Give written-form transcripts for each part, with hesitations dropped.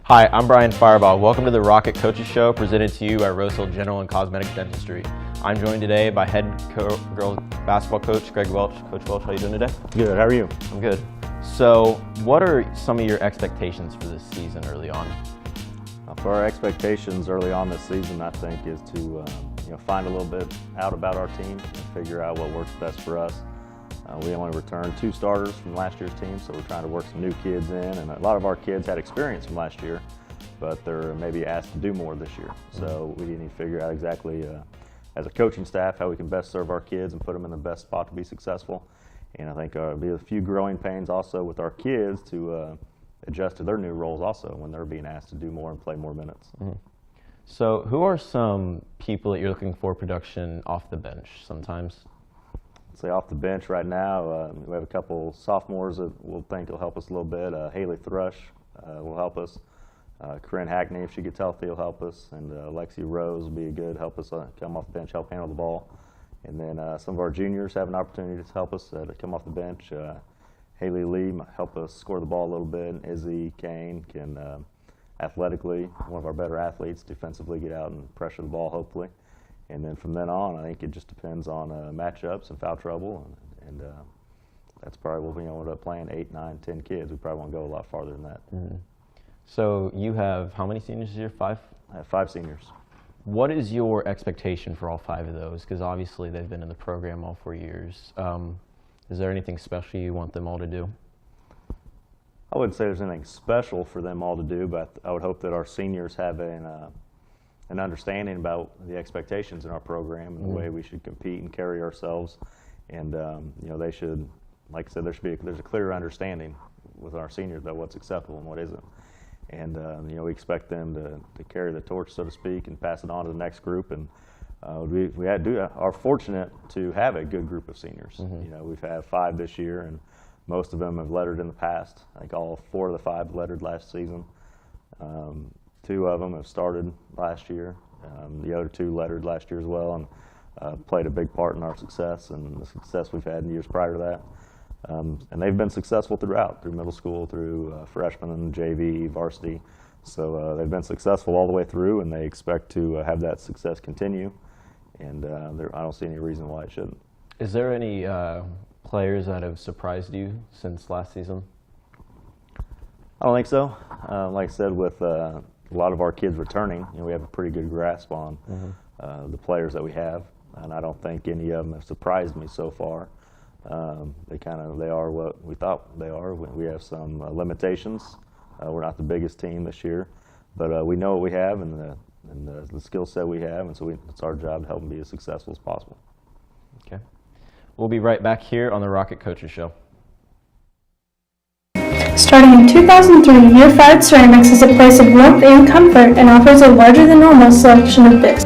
Hi, I'm Brian Firebaugh. Welcome to the Rocket Coaches Show, presented to you by Rose Hill General and Cosmetic Dentistry. I'm joined today by head girls basketball coach Greg Welch. Coach Welch, how are you doing today? Good, how are you? I'm good. So, what are some of your expectations for this season early on? For our expectations early on this season, I think, is to find a little bit out about our team and figure out what works best for us. We only returned 2 starters from last year's team, so we're trying to work some new kids in, and a lot of our kids had experience from last year, but they're maybe asked to do more this year. So we need to figure out exactly, as a coaching staff, how we can best serve our kids and put them in the best spot to be successful. And I think there'll be a few growing pains also with our kids to adjust to their new roles also when they're being asked to do more and play more minutes. Mm-hmm. So who are some people that you're looking for production off the bench sometimes? Say off the bench right now, we have a couple sophomores that we'll think will help us a little bit. Haley Thrush will help us. Corinne Hackney, if she gets healthy, will help us. And Lexi Rose will be a good help us come off the bench, help handle the ball. And then some of our juniors have an opportunity to help us to come off the bench. Haley Lee might help us score the ball a little bit. And Izzy Kane can athletically, one of our better athletes, defensively get out and pressure the ball, hopefully. And then from then on, I think it just depends on matchups and foul trouble, and that's probably what we end up playing 8, 9, 10 kids. We probably won't go a lot farther than that. Mm-hmm. So you have how many seniors this year? 5? I have 5 seniors. What is your expectation for all 5 of those? Because obviously they've been in the program all 4 years. Is there anything special you want them all to do? I wouldn't say there's anything special for them all to do, but I would hope that our seniors have an understanding about the expectations in our program and the way we should compete and carry ourselves. And they should, like I said, there's a clear understanding with our seniors about what's acceptable and what isn't. And we expect them to carry the torch, so to speak, and pass it on to the next group. And we are fortunate to have a good group of seniors. Mm-hmm. We've had 5 this year, and most of them have lettered in the past. I think all 4 of the 5 lettered last season. 2 of them have started last year. The other 2 lettered last year as well, and played a big part in our success and the success we've had in years prior to that. And they've been successful through middle school, through freshman and JV, varsity. So they've been successful all the way through, and they expect to have that success continue. And I don't see any reason why it shouldn't. Is there any players that have surprised you since last season? I don't think so. Like I said, with a lot of our kids returning, we have a pretty good grasp on the players that we have, and I don't think any of them have surprised me so far. They are what we thought they are. We have some limitations. We're not the biggest team this year, but we know what we have and the skill set we have, and so it's our job to help them be as successful as possible. Okay. We'll be right back here on the Rocket Coaches Show. Starting in 2003, Year 5 Ceramics is a place of warmth and comfort and offers a larger than normal selection of picks.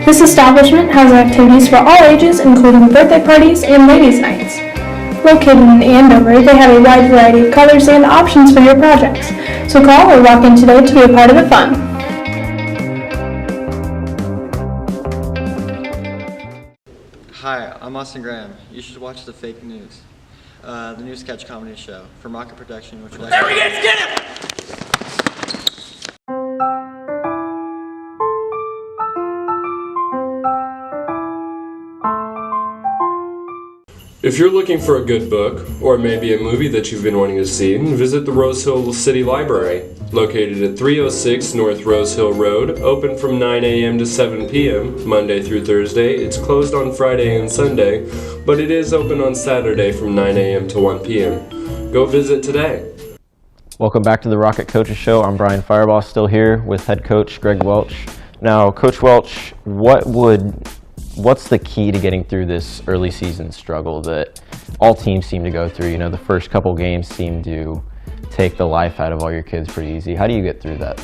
This establishment has activities for all ages, including birthday parties and ladies' nights. Located in Andover, they have a wide variety of colors and options for your projects, so call or walk in today to be a part of the fun. Hi, I'm Austin Graham. You should watch The Fake News, the new sketch comedy show from Rocket Production, which is There he is! Get him! If you're looking for a good book, or maybe a movie that you've been wanting to see, visit the Rose Hill City Library, located at 306 North Rose Hill Road, open from 9 a.m. to 7 p.m., Monday through Thursday. It's closed on Friday and Sunday, but it is open on Saturday from 9 a.m. to 1 p.m. Go visit today. Welcome back to the Rocket Coaches Show. I'm Brian Firebaugh, still here with head coach Greg Welch. Now, Coach Welch, what's the key to getting through this early season struggle that all teams seem to go through? The first couple games seem to take the life out of all your kids pretty easy. How do you get through that?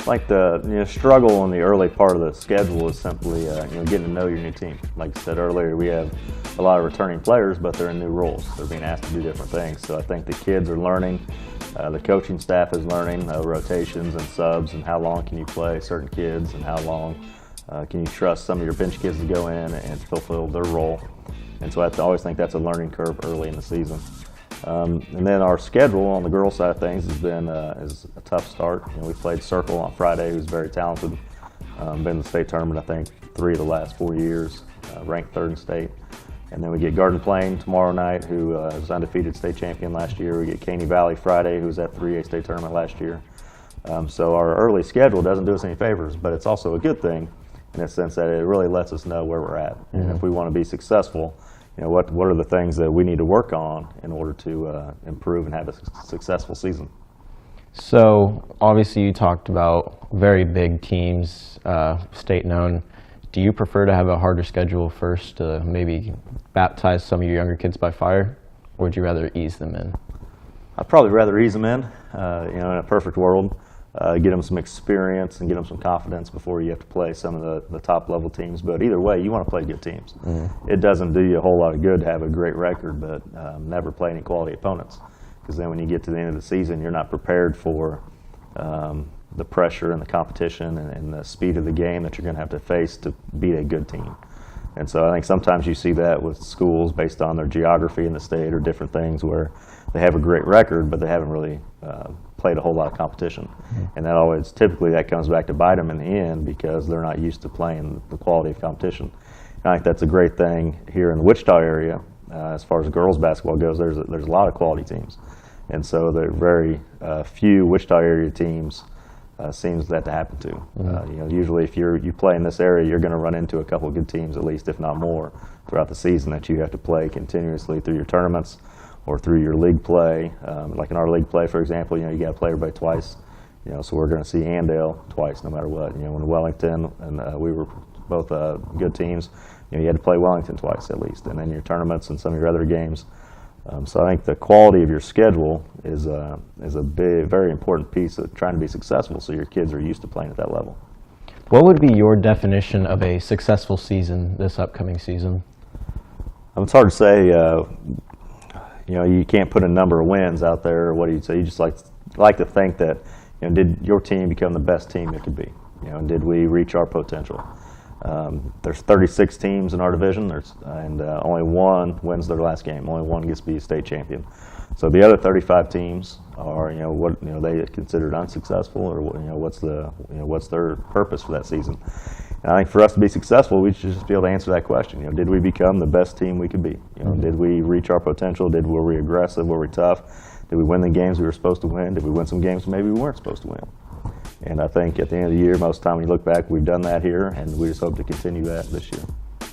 Like the struggle in the early part of the schedule is simply getting to know your new team. Like I said earlier, we have a lot of returning players, but they're in new roles. They're being asked to do different things. So I think the kids are learning. The coaching staff is learning rotations and subs and how long can you play certain kids and how long can you trust some of your bench kids to go in and fulfill their role. And so I always think that's a learning curve early in the season. And then our schedule on the girls' side of things has been is a tough start. We played Circle on Friday, who's very talented. Been in the state tournament, I think, 3 of the last 4 years, ranked 3rd in state. And then we get Garden Plain tomorrow night, who was undefeated state champion last year. We get Caney Valley Friday, who was at 3A state tournament last year. So our early schedule doesn't do us any favors, but it's also a good thing in the sense that it really lets us know where we're at. And if we want to be successful, what are the things that we need to work on in order to improve and have a successful season. So obviously you talked about very big teams, state known. Do you prefer to have a harder schedule first to maybe baptize some of your younger kids by fire, or would you rather ease them in? I'd probably rather ease them in, in a perfect world, get them some experience and get them some confidence before you have to play some of the top level teams. But either way, you want to play good teams. It doesn't do you a whole lot of good to have a great record, but never play any quality opponents. Because then when you get to the end of the season, you're not prepared for the pressure and the competition and the speed of the game that you're going to have to face to beat a good team. And so I think sometimes you see that with schools based on their geography in the state or different things where they have a great record, but they haven't really played a whole lot of competition. And that always, typically that comes back to bite them in the end because they're not used to playing the quality of competition. And I think that's a great thing here in the Wichita area. As far as girls basketball goes, there's a lot of quality teams. And so there are very few Wichita area teams seems that to happen to. Usually if you play in this area, you're going to run into a couple of good teams at least, if not more, throughout the season that you have to play continuously through your tournaments or through your league play. Like in our league play, for example, you got to play everybody twice. So we're going to see Andale twice, no matter what. When Wellington and we were both good teams, you had to play Wellington twice at least, and then your tournaments and some of your other games. So I think the quality of your schedule is a very important piece of trying to be successful so your kids are used to playing at that level. What would be your definition of a successful season this upcoming season? It's hard to say. You can't put a number of wins out there. What do you say? You just like to think that, did your team become the best team it could be? And did we reach our potential? There's 36 teams in our division, and only one wins their last game. Only one gets to be a state champion. So the other 35 teams are, they considered unsuccessful, or what's their purpose for that season? And I think for us to be successful, we should just be able to answer that question. Did we become the best team we could be? Did we reach our potential? Were we aggressive? Were we tough? Did we win the games we were supposed to win? Did we win some games maybe we weren't supposed to win? And I think at the end of the year, most of the time when you look back, we've done that here, and we just hope to continue that this year.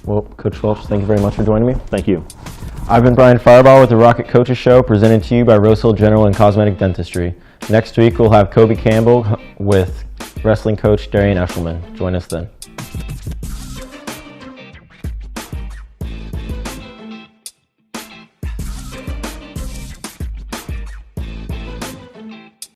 Well, Coach Welch, thank you very much for joining me. Thank you. I've been Brian Firebaugh with the Rocket Coaches Show, presented to you by Rose Hill General and Cosmetic Dentistry. Next week, we'll have Kobe Campbell with wrestling coach Darian Eshelman. Join us then.